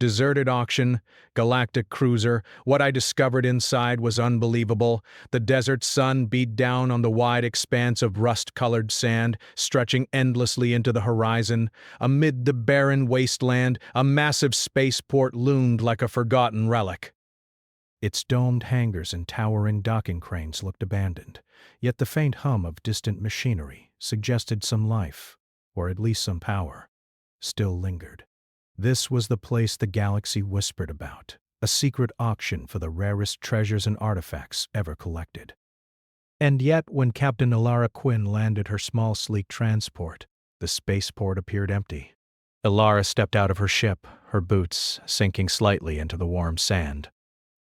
Deserted auction, Galactic cruiser. What I discovered inside was unbelievable. The desert sun beat down on the wide expanse of rust-colored sand, stretching endlessly into the horizon. Amid the barren wasteland, a massive spaceport loomed like a forgotten relic. Its domed hangars and towering docking cranes looked abandoned, yet the faint hum of distant machinery suggested some life, or at least some power, still lingered. This was the place the galaxy whispered about, a secret auction for the rarest treasures and artifacts ever collected. And yet, when Captain Elara Quinn landed her small, sleek transport, the spaceport appeared empty. Elara stepped out of her ship, her boots sinking slightly into the warm sand.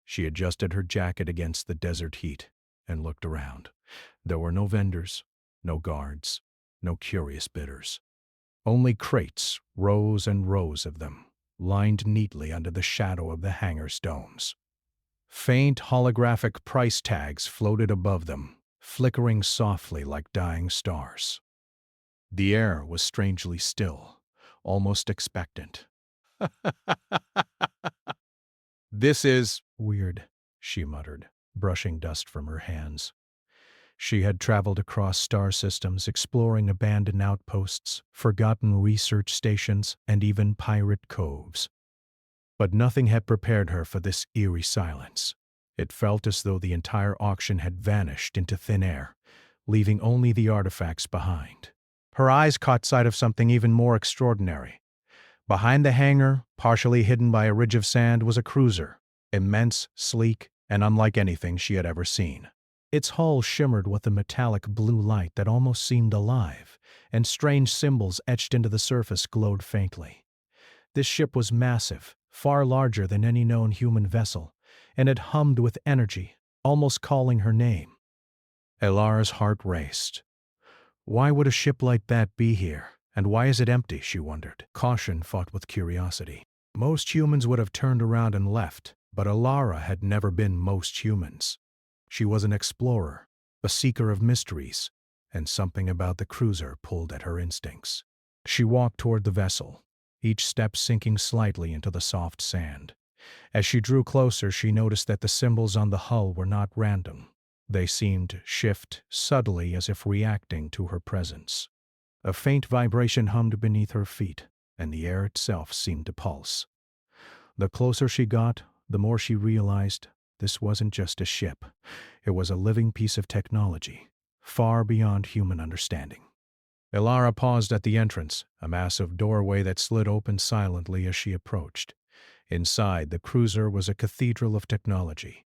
She adjusted her jacket against the desert heat and looked around. There were no vendors, no guards, no curious bidders. Only crates, rows and rows of them, lined neatly under the shadow of the hangar's domes. Faint holographic price tags floated above them, flickering softly like dying stars. The air was strangely still, almost expectant. "This is weird," she muttered, brushing dust from her hands. She had traveled across star systems, exploring abandoned outposts, forgotten research stations, and even pirate coves. But nothing had prepared her for this eerie silence. It felt as though the entire auction had vanished into thin air, leaving only the artifacts behind. Her eyes caught sight of something even more extraordinary. Behind the hangar, partially hidden by a ridge of sand, was a cruiser, immense, sleek, and unlike anything she had ever seen. Its hull shimmered with a metallic blue light that almost seemed alive, and strange symbols etched into the surface glowed faintly. This ship was massive, far larger than any known human vessel, and it hummed with energy, almost calling her name. Elara's heart raced. Why would a ship like that be here, and why is it empty, she wondered. Caution fought with curiosity. Most humans would have turned around and left, but Elara had never been most humans. She was an explorer, a seeker of mysteries, and something about the cruiser pulled at her instincts. She walked toward the vessel, each step sinking slightly into the soft sand. As she drew closer, she noticed that the symbols on the hull were not random. They seemed to shift subtly as if reacting to her presence. A faint vibration hummed beneath her feet, and the air itself seemed to pulse. The closer she got, the more she realized this wasn't just a ship. It was a living piece of technology, far beyond human understanding. Elara paused at the entrance, a massive doorway that slid open silently as she approached. Inside, the cruiser was a cathedral of technology.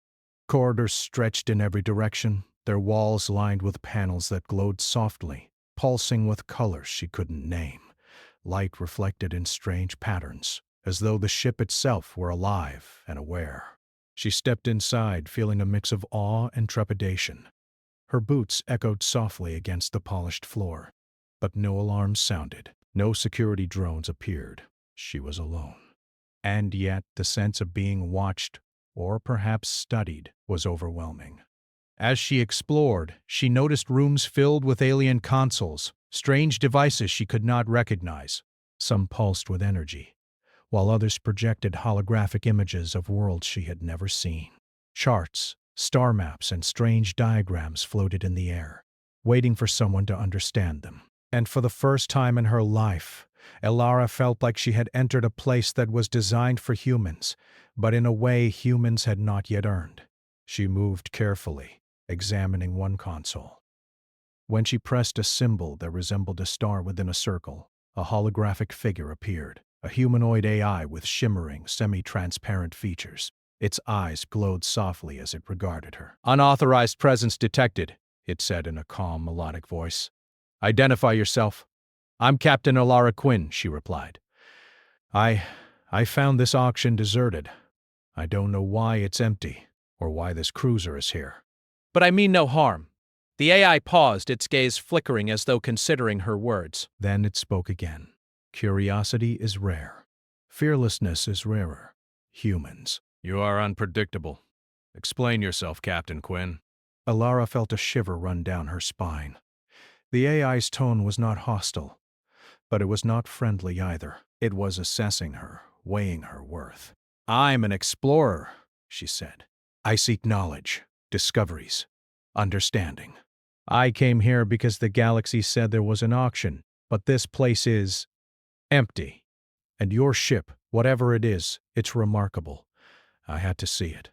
Corridors stretched in every direction, their walls lined with panels that glowed softly, pulsing with colors she couldn't name. Light reflected in strange patterns, as though the ship itself were alive and aware. She stepped inside, feeling a mix of awe and trepidation. Her boots echoed softly against the polished floor, but no alarms sounded. No security drones appeared. She was alone. And yet the sense of being watched, or perhaps studied, was overwhelming. As she explored, she noticed rooms filled with alien consoles, strange devices she could not recognize. Some pulsed with energy, while others projected holographic images of worlds she had never seen. Charts, star maps, and strange diagrams floated in the air, waiting for someone to understand them. And for the first time in her life, Elara felt like she had entered a place that was designed for humans, but in a way humans had not yet earned. She moved carefully, examining one console. When she pressed a symbol that resembled a star within a circle, a holographic figure appeared, a humanoid AI with shimmering, semi-transparent features. Its eyes glowed softly as it regarded her. "Unauthorized presence detected," it said in a calm, melodic voice. "Identify yourself." "I'm Captain Elara Quinn," she replied. I found this auction deserted. I don't know why it's empty, or why this cruiser is here." "But I mean no harm." The AI paused, its gaze flickering as though considering her words. Then it spoke again. "Curiosity is rare. Fearlessness is rarer. Humans." "You are unpredictable. Explain yourself, Captain Quinn." Elara felt a shiver run down her spine. The AI's tone was not hostile, but it was not friendly either. It was assessing her, weighing her worth. "I'm an explorer," she said. "I seek knowledge, discoveries, understanding. I came here because the galaxy said there was an auction, but this place is empty. And your ship, whatever it is, it's remarkable. I had to see it."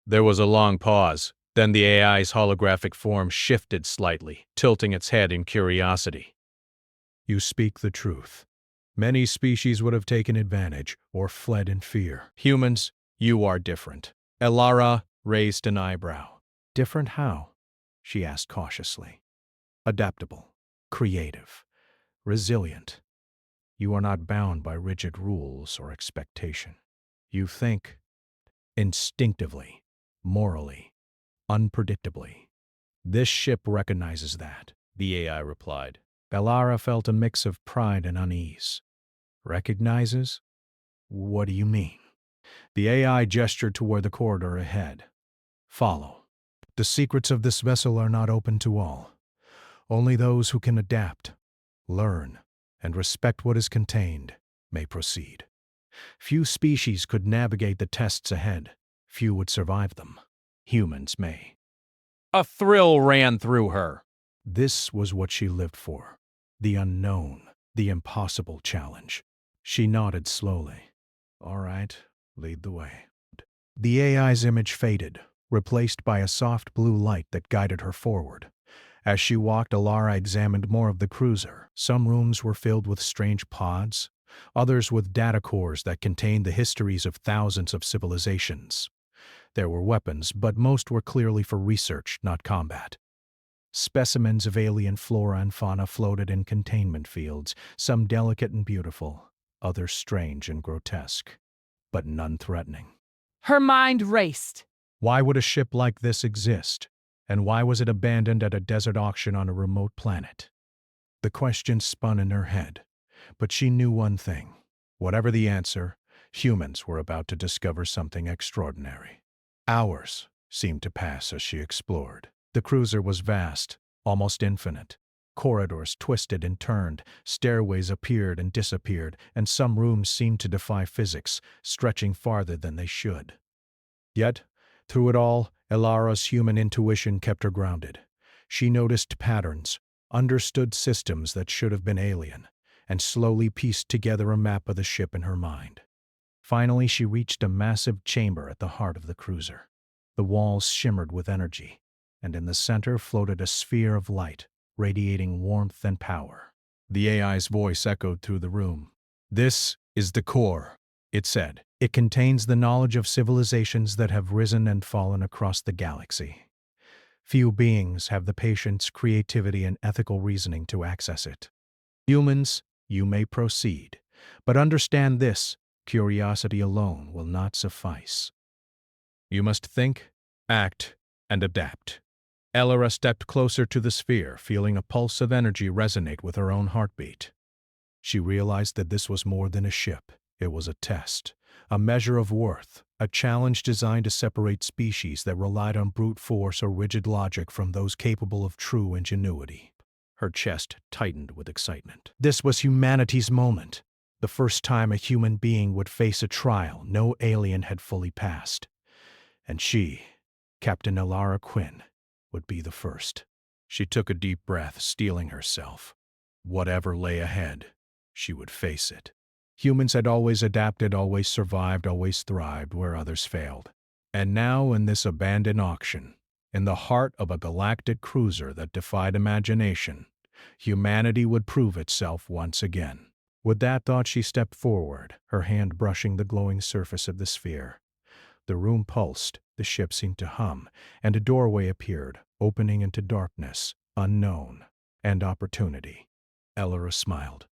There was a long pause. Then the AI's holographic form shifted slightly, tilting its head in curiosity. "You speak the truth. Many species would have taken advantage or fled in fear. Humans, you are different." Elara raised an eyebrow. "Different how?" she asked cautiously. "Adaptable, creative, resilient. You are not bound by rigid rules or expectation. You think instinctively, morally, unpredictably. This ship recognizes that," the AI replied. Elara felt a mix of pride and unease. "Recognizes? What do you mean?" The AI gestured toward the corridor ahead. "Follow. The secrets of this vessel are not open to all. Only those who can adapt, learn, and respect what is contained may proceed. Few species could navigate the tests ahead. Few would survive them. Humans may." A thrill ran through her. This was what she lived for. The unknown, the impossible challenge. She nodded slowly. "All right, lead the way." The AI's image faded, replaced by a soft blue light that guided her forward. As she walked, Elara examined more of the cruiser. Some rooms were filled with strange pods, others with data cores that contained the histories of thousands of civilizations. There were weapons, but most were clearly for research, not combat. Specimens of alien flora and fauna floated in containment fields, some delicate and beautiful, others strange and grotesque, but none threatening. Her mind raced. Why would a ship like this exist? And why was it abandoned at a desert auction on a remote planet? The question spun in her head, but she knew one thing. Whatever the answer, humans were about to discover something extraordinary. Hours seemed to pass as she explored. The cruiser was vast, almost infinite. Corridors twisted and turned, stairways appeared and disappeared, and some rooms seemed to defy physics, stretching farther than they should. Yet, through it all, Elara's human intuition kept her grounded. She noticed patterns, understood systems that should have been alien, and slowly pieced together a map of the ship in her mind. Finally, she reached a massive chamber at the heart of the cruiser. The walls shimmered with energy, and in the center floated a sphere of light, radiating warmth and power. The AI's voice echoed through the room. "This is the core," it said. "It contains the knowledge of civilizations that have risen and fallen across the galaxy. Few beings have the patience, creativity, and ethical reasoning to access it. Humans, you may proceed, but understand this: curiosity alone will not suffice. You must think, act, and adapt." Elara stepped closer to the sphere, feeling a pulse of energy resonate with her own heartbeat. She realized that this was more than a ship. It was a test, a measure of worth, a challenge designed to separate species that relied on brute force or rigid logic from those capable of true ingenuity. Her chest tightened with excitement. This was humanity's moment, the first time a human being would face a trial no alien had fully passed. And she, Captain Elara Quinn, would be the first. She took a deep breath, steeling herself. Whatever lay ahead, she would face it. Humans had always adapted, always survived, always thrived where others failed. And now, in this abandoned auction, in the heart of a galactic cruiser that defied imagination, humanity would prove itself once again. With that thought, she stepped forward, her hand brushing the glowing surface of the sphere. The room pulsed, the ship seemed to hum, and a doorway appeared, opening into darkness, unknown, and opportunity. Elara smiled.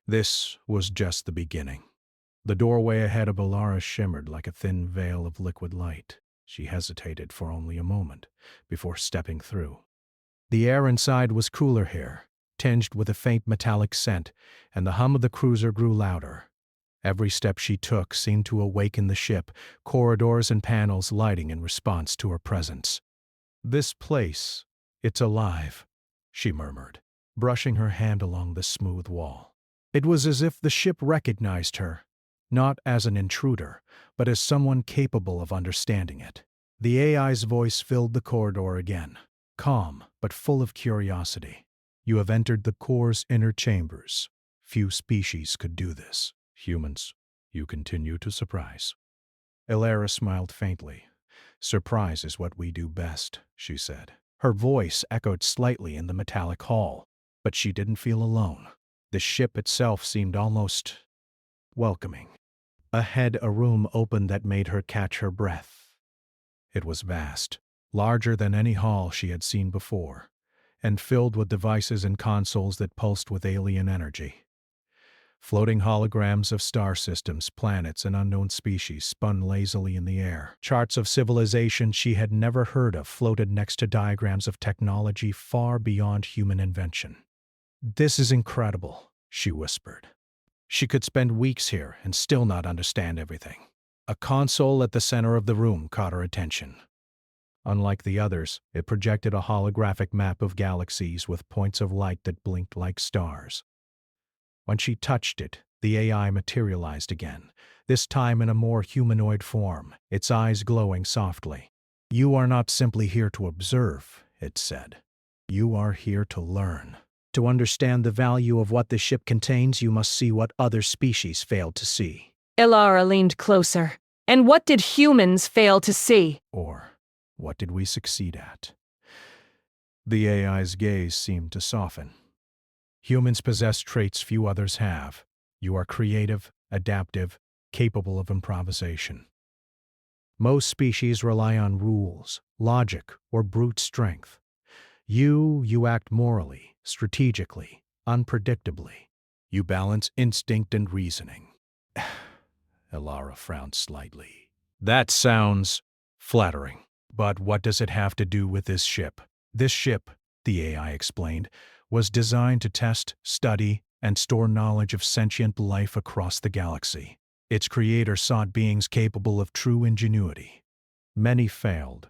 This was just the beginning. The doorway ahead of Elara shimmered like a thin veil of liquid light. She hesitated for only a moment before stepping through. The air inside was cooler here, tinged with a faint metallic scent, and the hum of the cruiser grew louder. Every step she took seemed to awaken the ship, corridors and panels lighting in response to her presence. "This place, it's alive," she murmured, brushing her hand along the smooth wall. It was as if the ship recognized her, not as an intruder, but as someone capable of understanding it. The AI's voice filled the corridor again, calm but full of curiosity. You have entered the core's inner chambers. Few species could do this. Humans, you continue to surprise. Elara smiled faintly. Surprise is what we do best, she said. Her voice echoed slightly in the metallic hall, but she didn't feel alone. The ship itself seemed almost welcoming. Ahead, a room opened that made her catch her breath. It was vast, larger than any hall she had seen before, and filled with devices and consoles that pulsed with alien energy. Floating holograms of star systems, planets, and unknown species spun lazily in the air. Charts of civilization she had never heard of floated next to diagrams of technology far beyond human invention. "This is incredible," she whispered. She could spend weeks here and still not understand everything. A console at the center of the room caught her attention. Unlike the others, it projected a holographic map of galaxies with points of light that blinked like stars. When she touched it, the AI materialized again, this time in a more humanoid form, its eyes glowing softly. "You are not simply here to observe," it said. "You are here to learn. To understand the value of what the ship contains, you must see what other species failed to see." Elara leaned closer. And what did humans fail to see? Or, what did we succeed at? The AI's gaze seemed to soften. Humans possess traits few others have. You are creative, adaptive, capable of improvisation. Most species rely on rules, logic, or brute strength. You act morally, strategically, unpredictably. You balance instinct and reasoning. Elara frowned slightly. That sounds flattering. But what does it have to do with this ship? This ship, the AI explained, was designed to test, study, and store knowledge of sentient life across the galaxy. Its creator sought beings capable of true ingenuity. Many failed.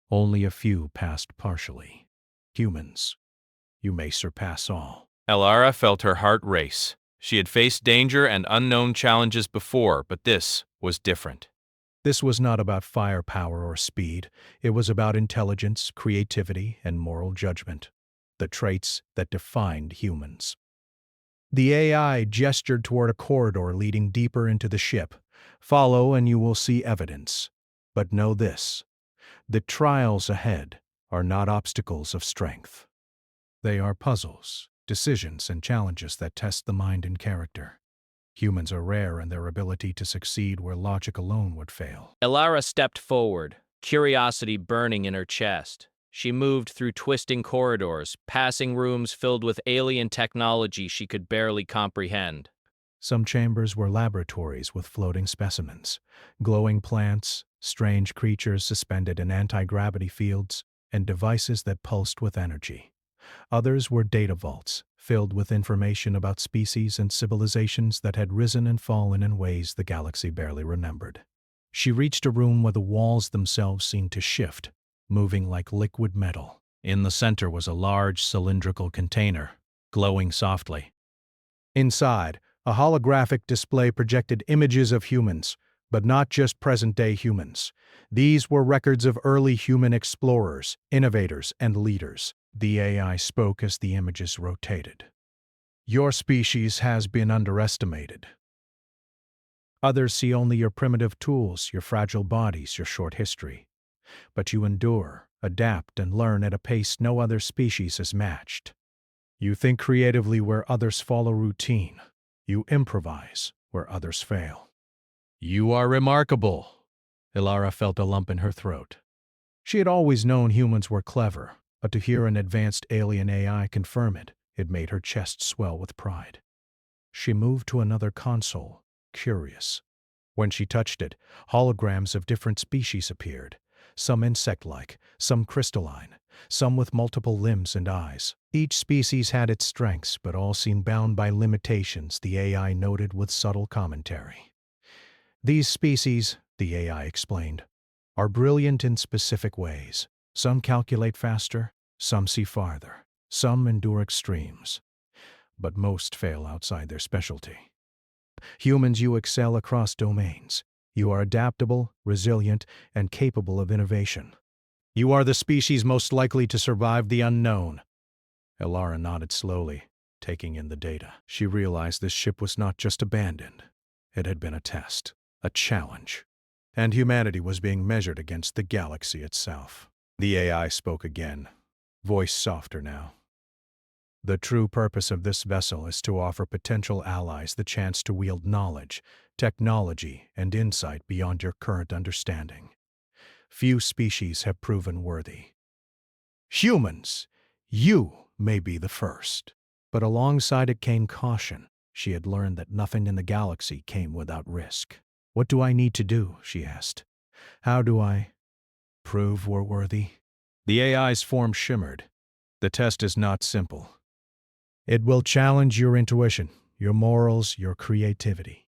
Only a few passed partially. Humans, you may surpass all. Elara felt her heart race. She had faced danger and unknown challenges before, but this was different. This was not about firepower or speed. It was about intelligence, creativity, and moral judgment, the traits that defined humans. The AI gestured toward a corridor leading deeper into the ship. "Follow and you will see evidence. But know this: the trials ahead are not obstacles of strength. They are puzzles, decisions, and challenges that test the mind and character. Humans are rare in their ability to succeed where logic alone would fail." Elara stepped forward, curiosity burning in her chest. She moved through twisting corridors, passing rooms filled with alien technology she could barely comprehend. Some chambers were laboratories with floating specimens, glowing plants, strange creatures suspended in anti-gravity fields, and devices that pulsed with energy. Others were data vaults, filled with information about species and civilizations that had risen and fallen in ways the galaxy barely remembered. She reached a room where the walls themselves seemed to shift, moving like liquid metal. In the center was a large cylindrical container, glowing softly. Inside, a holographic display projected images of humans, but not just present-day humans. These were records of early human explorers, innovators, and leaders. The AI spoke as the images rotated. "Your species has been underestimated. Others see only your primitive tools, your fragile bodies, your short history. But you endure, adapt, and learn at a pace no other species has matched. You think creatively where others follow routine. You improvise where others fail. You are remarkable." Elara felt a lump in her throat. She had always known humans were clever, but to hear an advanced alien AI confirm it, it made her chest swell with pride. She moved to another console, curious. When she touched it, holograms of different species appeared, some insect-like, some crystalline, some with multiple limbs and eyes. Each species had its strengths, but all seemed bound by limitations, the AI noted with subtle commentary. "These species," the AI explained, "are brilliant in specific ways. Some calculate faster, some see farther, some endure extremes, but most fail outside their specialty. Humans, you excel across domains. You are adaptable, resilient, and capable of innovation. You are the species most likely to survive the unknown. Elara nodded slowly, taking in the data. She realized this ship was not just abandoned. It had been a test, a challenge, and humanity was being measured against the galaxy itself. The AI spoke again, voice softer now. The true purpose of this vessel is to offer potential allies the chance to wield knowledge, technology, and insight beyond your current understanding. Few species have proven worthy. Humans, you may be the first. But alongside it came caution. She had learned that nothing in the galaxy came without risk. What do I need to do? She asked. How do I prove we're worthy? The AI's form shimmered. The test is not simple. It will challenge your intuition, your morals, your creativity.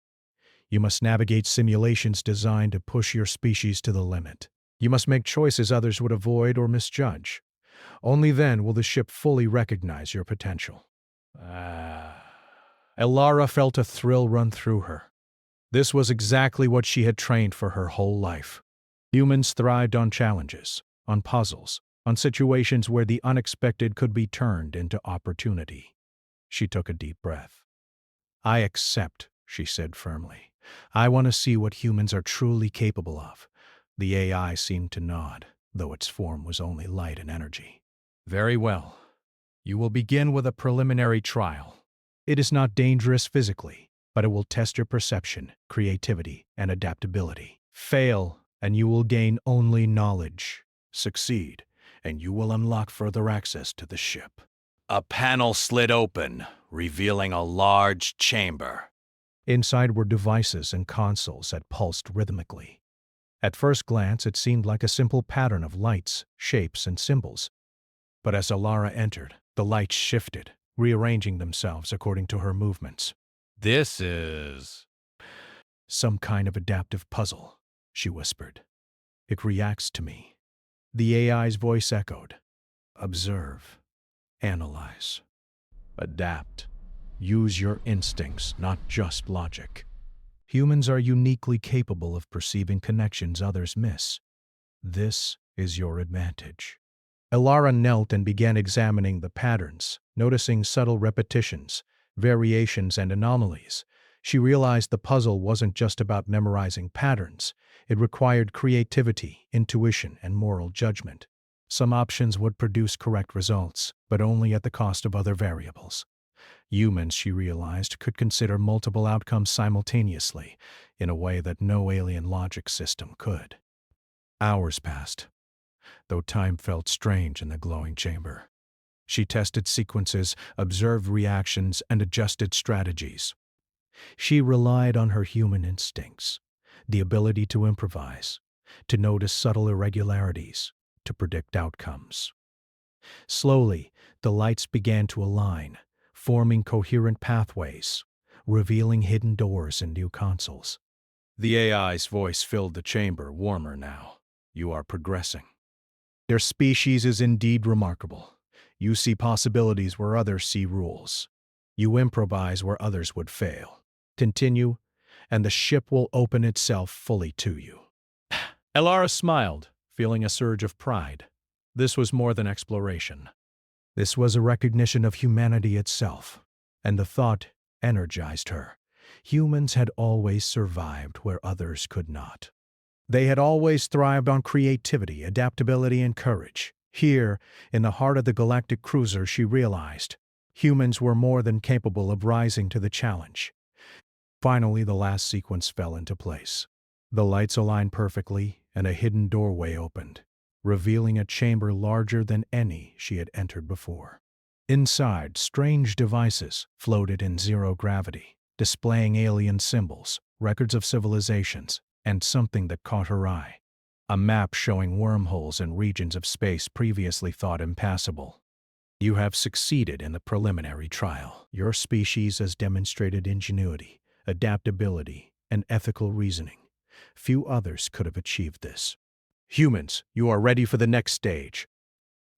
You must navigate simulations designed to push your species to the limit. You must make choices others would avoid or misjudge. Only then will the ship fully recognize your potential. Elara felt a thrill run through her. This was exactly what she had trained for her whole life. Humans thrived on challenges, on puzzles, on situations where the unexpected could be turned into opportunity. She took a deep breath. I accept, she said firmly. I want to see what humans are truly capable of. The AI seemed to nod, though its form was only light and energy. Very well. You will begin with a preliminary trial. It is not dangerous physically, but it will test your perception, creativity, and adaptability. Fail, and you will gain only knowledge. Succeed, and you will unlock further access to the ship. A panel slid open, revealing a large chamber. Inside were devices and consoles that pulsed rhythmically. At first glance, it seemed like a simple pattern of lights, shapes, and symbols. But as Elara entered, the lights shifted, rearranging themselves according to her movements. This is some kind of adaptive puzzle, she whispered. It reacts to me. The AI's voice echoed. Observe. Analyze. Adapt. Use your instincts, not just logic. Humans are uniquely capable of perceiving connections others miss. This is your advantage. Elara knelt and began examining the patterns, noticing subtle repetitions, variations, and anomalies. She realized the puzzle wasn't just about memorizing patterns. It required creativity, intuition, and moral judgment. Some options would produce correct results, but only at the cost of other variables. Humans, she realized, could consider multiple outcomes simultaneously, in a way that no alien logic system could. Hours passed, though time felt strange in the glowing chamber. She tested sequences, observed reactions, and adjusted strategies. She relied on her human instincts, the ability to improvise, to notice subtle irregularities, to predict outcomes. Slowly, the lights began to align, forming coherent pathways, revealing hidden doors and new consoles. The AI's voice filled the chamber, warmer now. You are progressing. Your species is indeed remarkable. You see possibilities where others see rules. You improvise where others would fail. Continue, and the ship will open itself fully to you. Elara smiled, feeling a surge of pride. This was more than exploration. This was a recognition of humanity itself, and the thought energized her. Humans had always survived where others could not. They had always thrived on creativity, adaptability, and courage. Here, in the heart of the galactic cruiser, she realized humans were more than capable of rising to the challenge. Finally, the last sequence fell into place. The lights aligned perfectly, and a hidden doorway opened, revealing a chamber larger than any she had entered before. Inside, strange devices floated in zero gravity, displaying alien symbols, records of civilizations, and something that caught her eye. A map showing wormholes and regions of space previously thought impassable. You have succeeded in the preliminary trial. Your species has demonstrated ingenuity, adaptability, and ethical reasoning. Few others could have achieved this. Humans, you are ready for the next stage.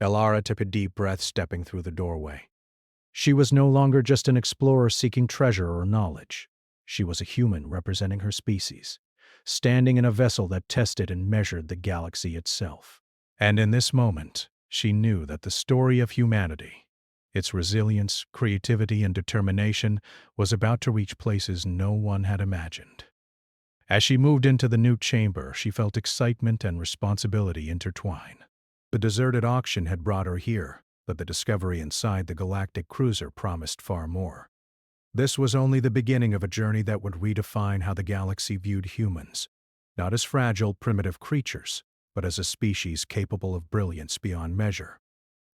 Elara took a deep breath, stepping through the doorway. She was no longer just an explorer seeking treasure or knowledge. She was a human representing her species, standing in a vessel that tested and measured the galaxy itself. And in this moment, she knew that the story of humanity, its resilience, creativity, and determination, was about to reach places no one had imagined. As she moved into the new chamber, she felt excitement and responsibility intertwine. The deserted auction had brought her here, but the discovery inside the Galactic cruiser promised far more. This was only the beginning of a journey that would redefine how the galaxy viewed humans, not as fragile, primitive creatures, but as a species capable of brilliance beyond measure.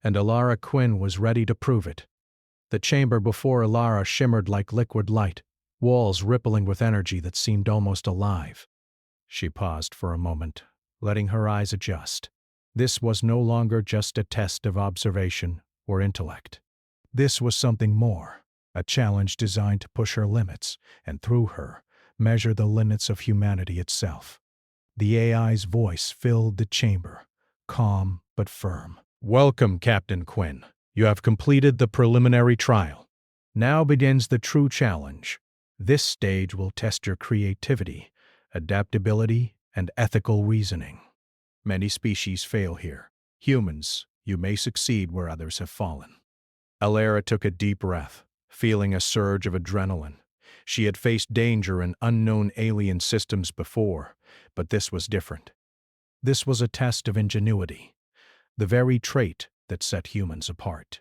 And Alara Quinn was ready to prove it. The chamber before Alara shimmered like liquid light, walls rippling with energy that seemed almost alive. She paused for a moment, letting her eyes adjust. This was no longer just a test of observation or intellect. This was something more, a challenge designed to push her limits, and through her, measure the limits of humanity itself. The AI's voice filled the chamber, calm but firm. "Welcome, Captain Quinn. You have completed the preliminary trial. Now begins the true challenge. This stage will test your creativity, adaptability, and ethical reasoning. Many species fail here. Humans, you may succeed where others have fallen." Alara took a deep breath, feeling a surge of adrenaline. She had faced danger in unknown alien systems before, but this was different. This was a test of ingenuity, the very trait that set humans apart.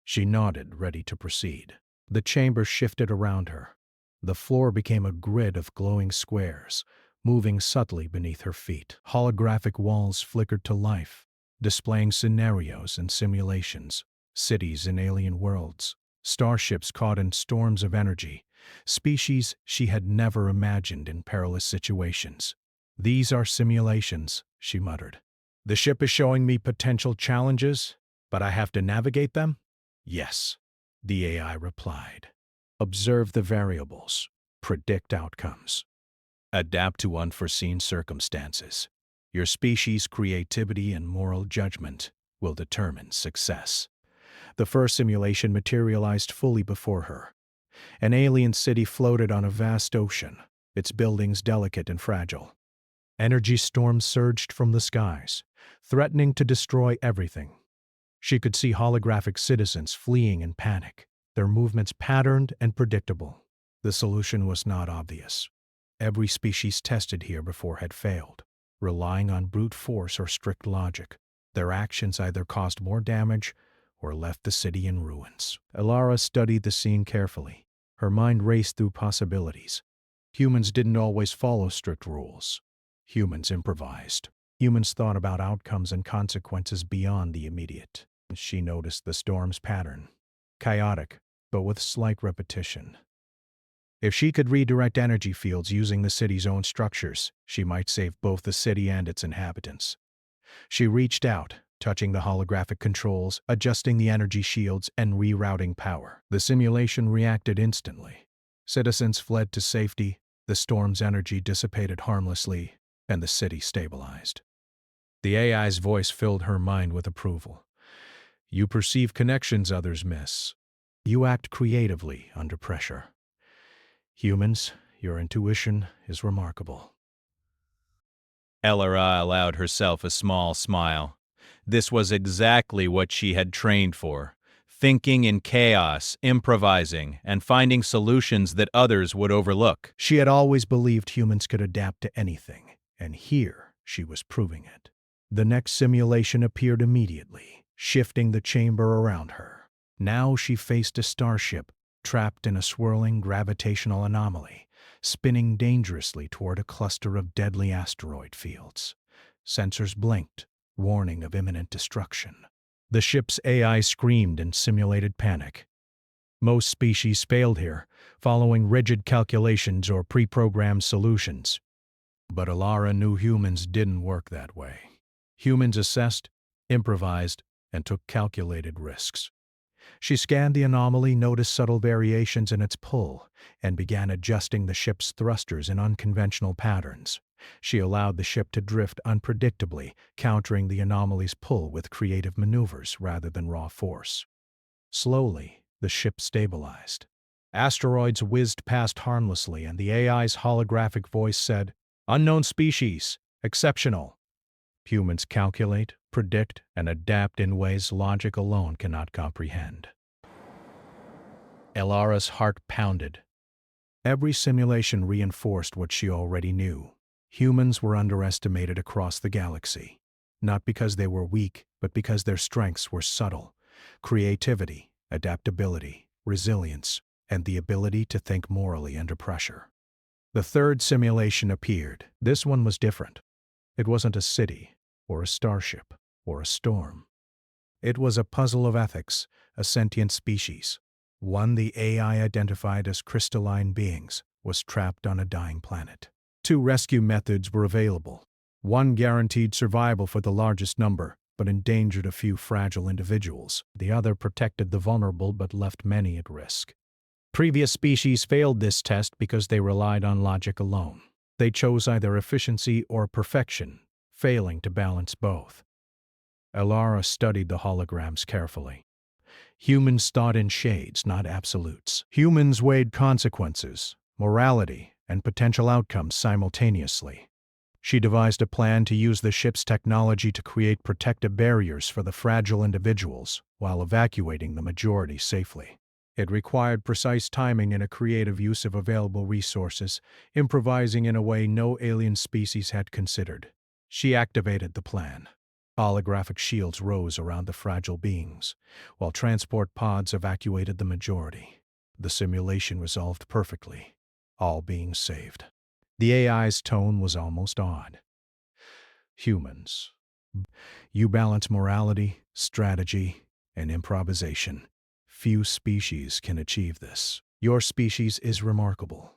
She nodded, ready to proceed. The chamber shifted around her. The floor became a grid of glowing squares, moving subtly beneath her feet. Holographic walls flickered to life, displaying scenarios and simulations, cities in alien worlds, starships caught in storms of energy, species she had never imagined in perilous situations. "These are simulations," she muttered. "The ship is showing me potential challenges, but I have to navigate them?" "Yes," the AI replied. "Observe the variables, predict outcomes, adapt to unforeseen circumstances. Your species' creativity and moral judgment will determine success." The first simulation materialized fully before her. An alien city floated on a vast ocean, its buildings delicate and fragile. Energy storms surged from the skies, threatening to destroy everything. She could see holographic citizens fleeing in panic, their movements patterned and predictable. The solution was not obvious. Every species tested here before had failed, relying on brute force or strict logic. Their actions either caused more damage or left the city in ruins. Alara studied the scene carefully. Her mind raced through possibilities. Humans didn't always follow strict rules. Humans improvised. Humans thought about outcomes and consequences beyond the immediate. She noticed the storm's pattern. Chaotic, but with slight repetition. If she could redirect energy fields using the city's own structures, she might save both the city and its inhabitants. She reached out, touching the holographic controls, adjusting the energy shields, and rerouting power. The simulation reacted instantly. Citizens fled to safety, the storm's energy dissipated harmlessly, and the city stabilized. The AI's voice filled her mind with approval. "You perceive connections others miss. You act creatively under pressure. Humans, your intuition is remarkable." Alara allowed herself a small smile. This was exactly what she had trained for. Thinking in chaos, improvising, and finding solutions that others would overlook. She had always believed humans could adapt to anything, and here she was proving it. The next simulation appeared immediately, shifting the chamber around her. Now she faced a starship, trapped in a swirling gravitational anomaly, spinning dangerously toward a cluster of deadly asteroid fields. Sensors blinked, warning of imminent destruction. The ship's AI screamed in simulated panic. Most species failed here, following rigid calculations or pre-programmed solutions. But Alara knew humans didn't work that way. Humans assessed, improvised, and took calculated risks. She scanned the anomaly, noticed subtle variations in its pull, and began adjusting the ship's thrusters in unconventional patterns. She allowed the ship to drift unpredictably, countering the anomaly's pull with creative maneuvers rather than raw force. Slowly, the ship stabilized. Asteroids whizzed past harmlessly, and the AI's holographic voice said, "Unknown species. Exceptional." Humans calculate, predict, and adapt in ways logic alone cannot comprehend. Elara's heart pounded. Every simulation reinforced what she already knew. Humans were underestimated across the galaxy, not because they were weak, but because their strengths were subtle. Creativity, adaptability, resilience, and the ability to think morally under pressure. The third simulation appeared. This one was different. It wasn't a city, or a starship, or a storm. It was a puzzle of ethics, a sentient species. One the AI identified as crystalline beings was trapped on a dying planet. Two rescue methods were available. One guaranteed survival for the largest number, but endangered a few fragile individuals. The other protected the vulnerable but left many at risk. Previous species failed this test because they relied on logic alone. They chose either efficiency or perfection, failing to balance both. Elara studied the holograms carefully. Humans thought in shades, not absolutes. Humans weighed consequences, morality, and potential outcomes simultaneously. She devised a plan to use the ship's technology to create protective barriers for the fragile individuals while evacuating the majority safely. It required precise timing and a creative use of available resources, improvising in a way no alien species had considered. She activated the plan. Holographic shields rose around the fragile beings, while transport pods evacuated the majority. The simulation resolved perfectly, all beings saved. The AI's tone was almost odd. Humans, you balance morality, strategy, and improvisation. Few species can achieve this. Your species is remarkable.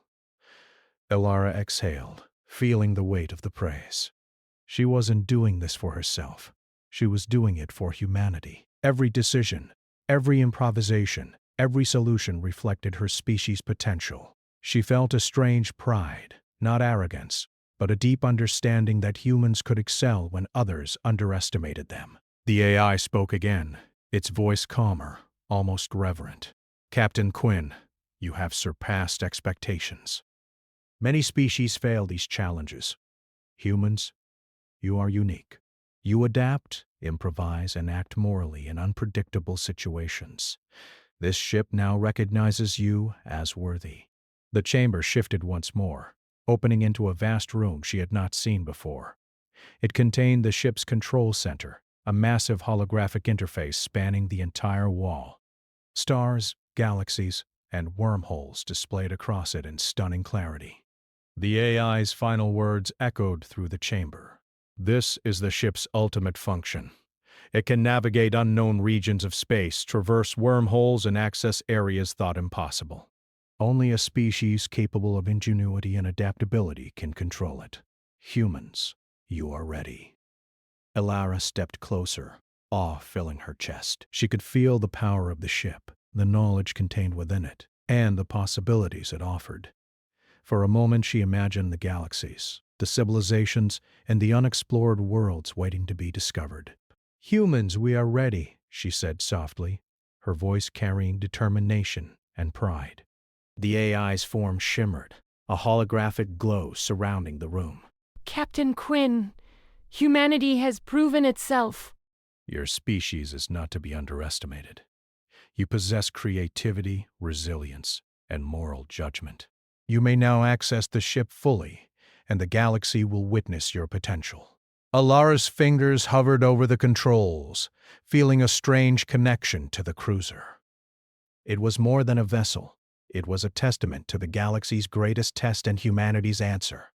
Elara exhaled, feeling the weight of the praise. She wasn't doing this for herself. She was doing it for humanity. Every decision, every improvisation, every solution reflected her species' potential. She felt a strange pride, not arrogance, but a deep understanding that humans could excel when others underestimated them. The AI spoke again, its voice calmer, almost reverent. "Captain Quinn, you have surpassed expectations. Many species fail these challenges. Humans, you are unique. You adapt, improvise, and act morally in unpredictable situations. This ship now recognizes you as worthy." The chamber shifted once more, opening into a vast room she had not seen before. It contained the ship's control center, a massive holographic interface spanning the entire wall. Stars, galaxies, and wormholes displayed across it in stunning clarity. The AI's final words echoed through the chamber. "This is the ship's ultimate function. It can navigate unknown regions of space, traverse wormholes, and access areas thought impossible. Only a species capable of ingenuity and adaptability can control it. Humans, you are ready." Elara stepped closer, awe filling her chest. She could feel the power of the ship, the knowledge contained within it, and the possibilities it offered. For a moment she imagined the galaxies, the civilizations, and the unexplored worlds waiting to be discovered. "Humans, we are ready," she said softly, her voice carrying determination and pride. The AI's form shimmered, a holographic glow surrounding the room. Captain Quinn, humanity has proven itself. "Your species is not to be underestimated. You possess creativity, resilience, and moral judgment. You may now access the ship fully, and the galaxy will witness your potential." Elara's fingers hovered over the controls, feeling a strange connection to the cruiser. It was more than a vessel. It was a testament to the galaxy's greatest test and humanity's answer.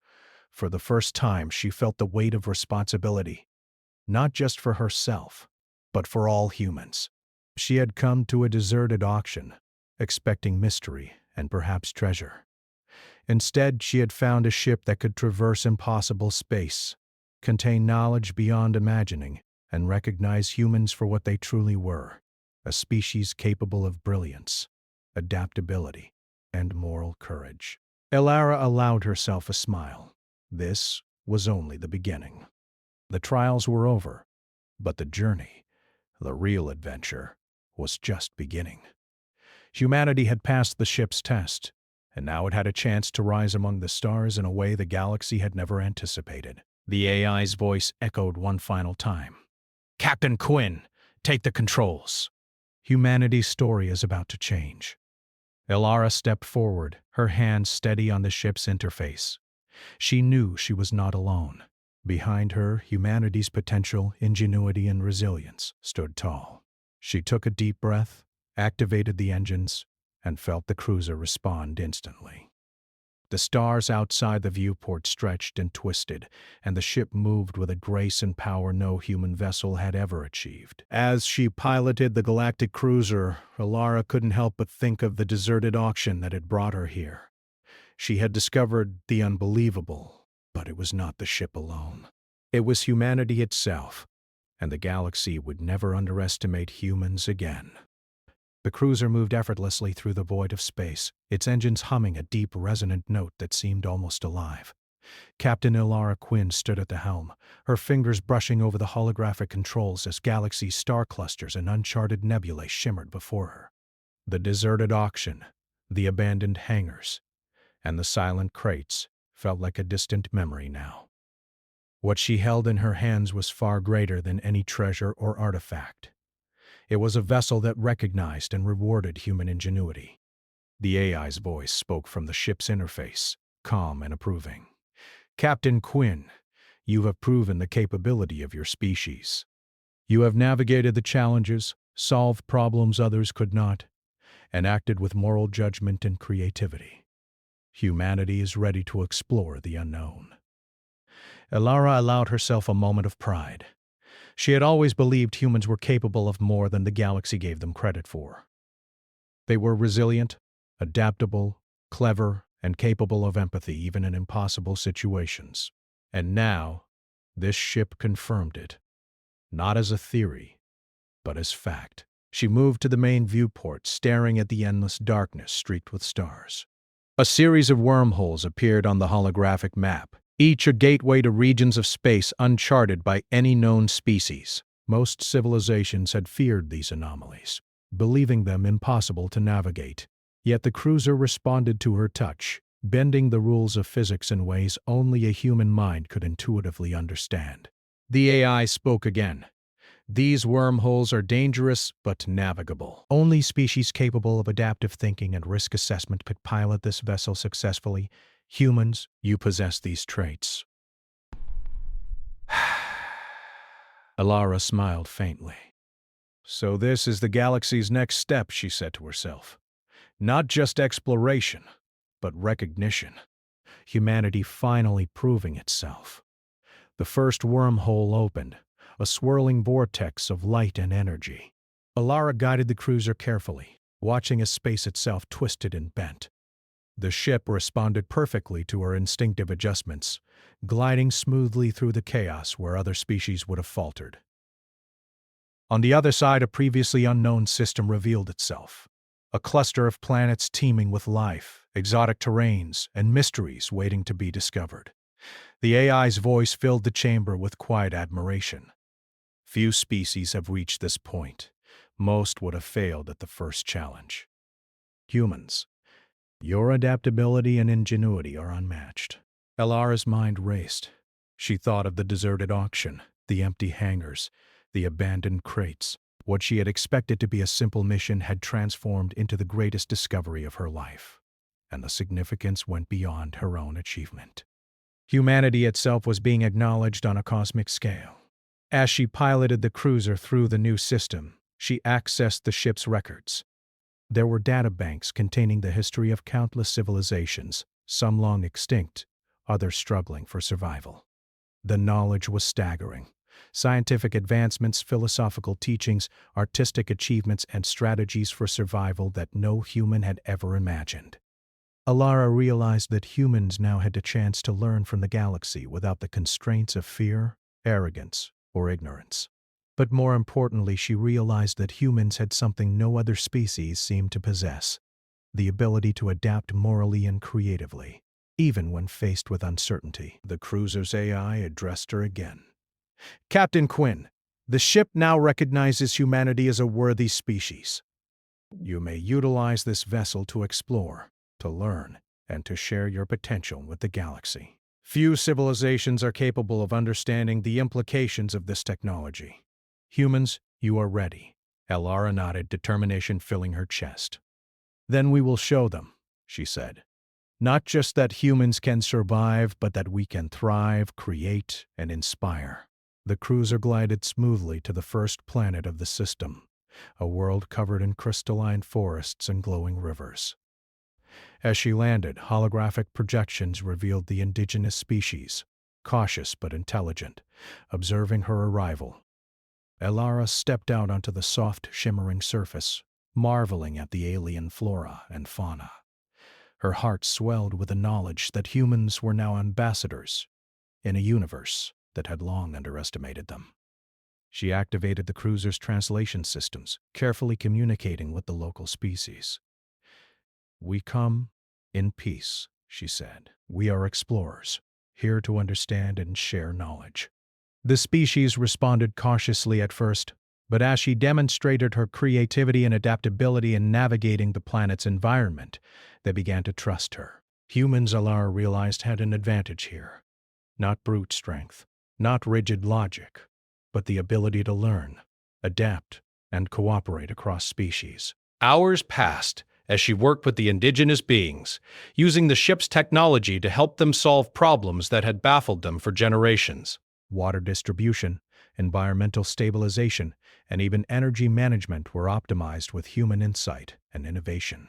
For the first time, she felt the weight of responsibility, not just for herself, but for all humans. She had come to a deserted auction, expecting mystery and perhaps treasure. Instead, she had found a ship that could traverse impossible space, contain knowledge beyond imagining, and recognize humans for what they truly were, a species capable of brilliance, adaptability, and moral courage. Elara allowed herself a smile. This was only the beginning. The trials were over, but the journey, the real adventure, was just beginning. Humanity had passed the ship's test, and now it had a chance to rise among the stars in a way the galaxy had never anticipated. The AI's voice echoed one final time. "Captain Quinn, take the controls. Humanity's story is about to change." Elara stepped forward, her hands steady on the ship's interface. She knew she was not alone. Behind her, humanity's potential, ingenuity, and resilience stood tall. She took a deep breath, activated the engines, and felt the cruiser respond instantly. The stars outside the viewport stretched and twisted, and the ship moved with a grace and power no human vessel had ever achieved. As she piloted the Galactic cruiser, Elara couldn't help but think of the deserted auction that had brought her here. She had discovered the unbelievable, but it was not the ship alone. It was humanity itself, and the galaxy would never underestimate humans again. The cruiser moved effortlessly through the void of space, its engines humming a deep, resonant note that seemed almost alive. Captain Elara Quinn stood at the helm, her fingers brushing over the holographic controls as galaxy star clusters and uncharted nebulae shimmered before her. The deserted auction, the abandoned hangars, and the silent crates felt like a distant memory now. What she held in her hands was far greater than any treasure or artifact. It was a vessel that recognized and rewarded human ingenuity. The AI's voice spoke from the ship's interface, calm and approving. "Captain Quinn, you have proven the capability of your species. You have navigated the challenges, solved problems others could not, and acted with moral judgment and creativity. Humanity is ready to explore the unknown." Elara allowed herself a moment of pride. She had always believed humans were capable of more than the galaxy gave them credit for. They were resilient, adaptable, clever, and capable of empathy even in impossible situations. And now, this ship confirmed it. Not as a theory, but as fact. She moved to the main viewport, staring at the endless darkness streaked with stars. A series of wormholes appeared on the holographic map, each a gateway to regions of space uncharted by any known species. Most civilizations had feared these anomalies, believing them impossible to navigate. Yet the cruiser responded to her touch, bending the rules of physics in ways only a human mind could intuitively understand. The AI spoke again. "These wormholes are dangerous but navigable. Only species capable of adaptive thinking and risk assessment could pilot this vessel successfully. Humans, you possess these traits." Elara smiled faintly. "So this is the galaxy's next step," she said to herself. "Not just exploration, but recognition. Humanity finally proving itself." The first wormhole opened, a swirling vortex of light and energy. Elara guided the cruiser carefully, watching as space itself twisted and bent. The ship responded perfectly to her instinctive adjustments, gliding smoothly through the chaos where other species would have faltered. On the other side, a previously unknown system revealed itself. A cluster of planets teeming with life, exotic terrains, and mysteries waiting to be discovered. The AI's voice filled the chamber with quiet admiration. "Few species have reached this point. Most would have failed at the first challenge. Humans, your adaptability and ingenuity are unmatched." Elara's mind raced. She thought of the deserted auction, the empty hangars, the abandoned crates. What she had expected to be a simple mission had transformed into the greatest discovery of her life, and the significance went beyond her own achievement. Humanity itself was being acknowledged on a cosmic scale. As she piloted the cruiser through the new system, she accessed the ship's records. There were databanks containing the history of countless civilizations, some long extinct, others struggling for survival. The knowledge was staggering. Scientific advancements, philosophical teachings, artistic achievements, and strategies for survival that no human had ever imagined. Elara realized that humans now had a chance to learn from the galaxy without the constraints of fear, arrogance, or ignorance. But more importantly, she realized that humans had something no other species seemed to possess: the ability to adapt morally and creatively, even when faced with uncertainty. The cruiser's AI addressed her again. "Captain Quinn, the ship now recognizes humanity as a worthy species. You may utilize this vessel to explore, to learn, and to share your potential with the galaxy. Few civilizations are capable of understanding the implications of this technology. Humans, you are ready. Elara nodded, determination filling her chest. Then we will show them, she said. Not just that humans can survive, but that we can thrive, create, and inspire. The cruiser glided smoothly to the first planet of the system, a world covered in crystalline forests and glowing rivers. As she landed, holographic projections revealed the indigenous species, cautious but intelligent, observing her arrival. Elara stepped out onto the soft, shimmering surface, marveling at the alien flora and fauna. Her heart swelled with the knowledge that humans were now ambassadors in a universe that had long underestimated them. She activated the cruiser's translation systems, carefully communicating with the local species. "We come in peace," she said. "We are explorers, here to understand and share knowledge." The species responded cautiously at first, but as she demonstrated her creativity and adaptability in navigating the planet's environment, they began to trust her. Humans, Elara realized, had an advantage here. Not brute strength, not rigid logic, but the ability to learn, adapt, and cooperate across species. Hours passed as she worked with the indigenous beings, using the ship's technology to help them solve problems that had baffled them for generations. Water distribution, environmental stabilization, and even energy management were optimized with human insight and innovation.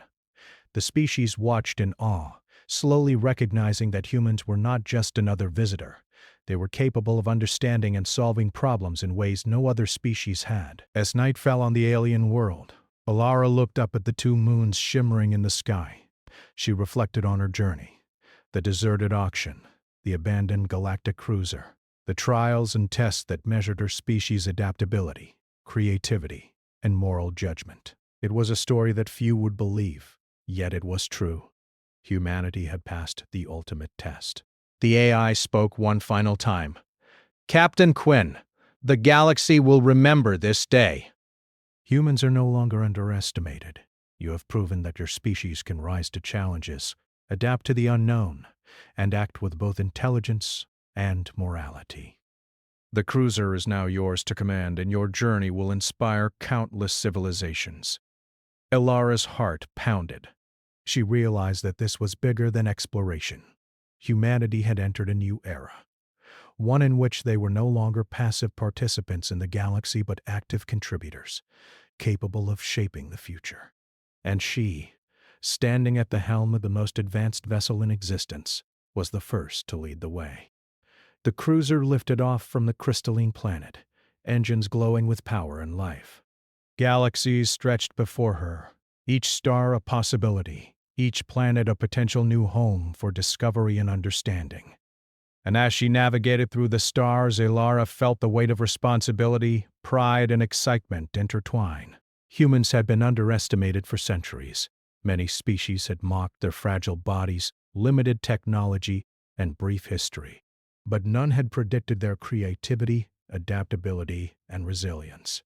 The species watched in awe, slowly recognizing that humans were not just another visitor. They were capable of understanding and solving problems in ways no other species had. As night fell on the alien world, Elara looked up at the two moons shimmering in the sky. She reflected on her journey, the deserted auction, the abandoned galactic cruiser, the trials and tests that measured her species' adaptability, creativity, and moral judgment. It was a story that few would believe, yet it was true. Humanity had passed the ultimate test. The AI spoke one final time. "Captain Quinn, the galaxy will remember this day." Humans are no longer underestimated. You have proven that your species can rise to challenges, adapt to the unknown, and act with both intelligence and morality. The cruiser is now yours to command, and your journey will inspire countless civilizations. Elara's heart pounded. She realized that this was bigger than exploration. Humanity had entered a new era, one in which they were no longer passive participants in the galaxy but active contributors, capable of shaping the future. And she, standing at the helm of the most advanced vessel in existence, was the first to lead the way. The cruiser lifted off from the crystalline planet, engines glowing with power and life. Galaxies stretched before her, each star a possibility, each planet a potential new home for discovery and understanding. And as she navigated through the stars, Elara felt the weight of responsibility, pride, and excitement intertwine. Humans had been underestimated for centuries. Many species had mocked their fragile bodies, limited technology, and brief history. But none had predicted their creativity, adaptability, and resilience.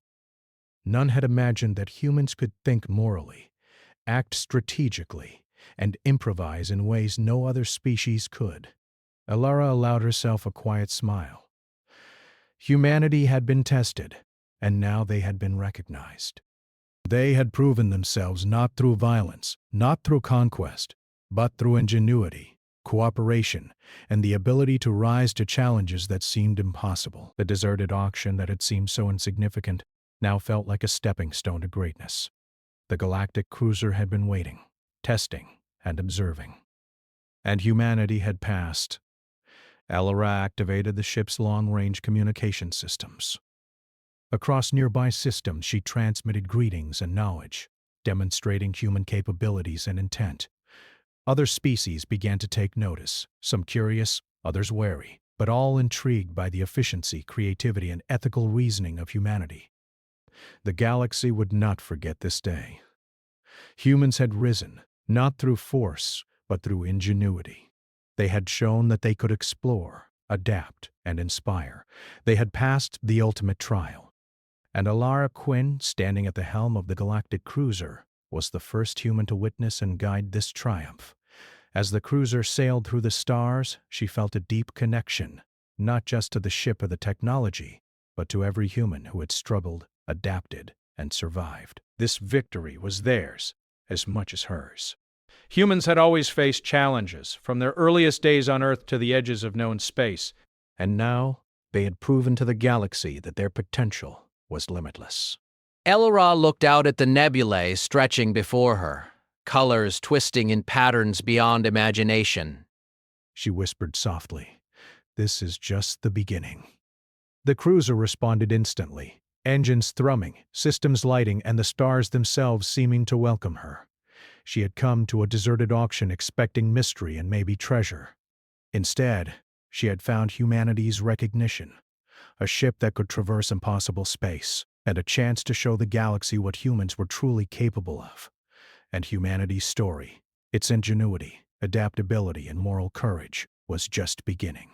None had imagined that humans could think morally, act strategically, and improvise in ways no other species could. Elara allowed herself a quiet smile. Humanity had been tested, and now they had been recognized. They had proven themselves not through violence, not through conquest, but through ingenuity, cooperation, and the ability to rise to challenges that seemed impossible. The deserted auction that had seemed so insignificant now felt like a stepping stone to greatness. The galactic cruiser had been waiting, testing, and observing. And humanity had passed. Elara activated the ship's long-range communication systems. Across nearby systems, she transmitted greetings and knowledge, demonstrating human capabilities and intent. Other species began to take notice, some curious, others wary, but all intrigued by the efficiency, creativity, and ethical reasoning of humanity. The galaxy would not forget this day. Humans had risen, not through force, but through ingenuity. They had shown that they could explore, adapt, and inspire. They had passed the ultimate trial. And Elara Quinn, standing at the helm of the galactic cruiser, was the first human to witness and guide this triumph. As the cruiser sailed through the stars, she felt a deep connection, not just to the ship or the technology, but to every human who had struggled, adapted, and survived. This victory was theirs as much as hers. Humans had always faced challenges, from their earliest days on Earth to the edges of known space, and now they had proven to the galaxy that their potential was limitless. Elora looked out at the nebulae stretching before her, colors twisting in patterns beyond imagination. She whispered softly, "This is just the beginning." The cruiser responded instantly, engines thrumming, systems lighting, and the stars themselves seeming to welcome her. She had come to a deserted auction expecting mystery and maybe treasure. Instead, she had found humanity's recognition, a ship that could traverse impossible space, and a chance to show the galaxy what humans were truly capable of. And humanity's story, its ingenuity, adaptability, and moral courage, was just beginning.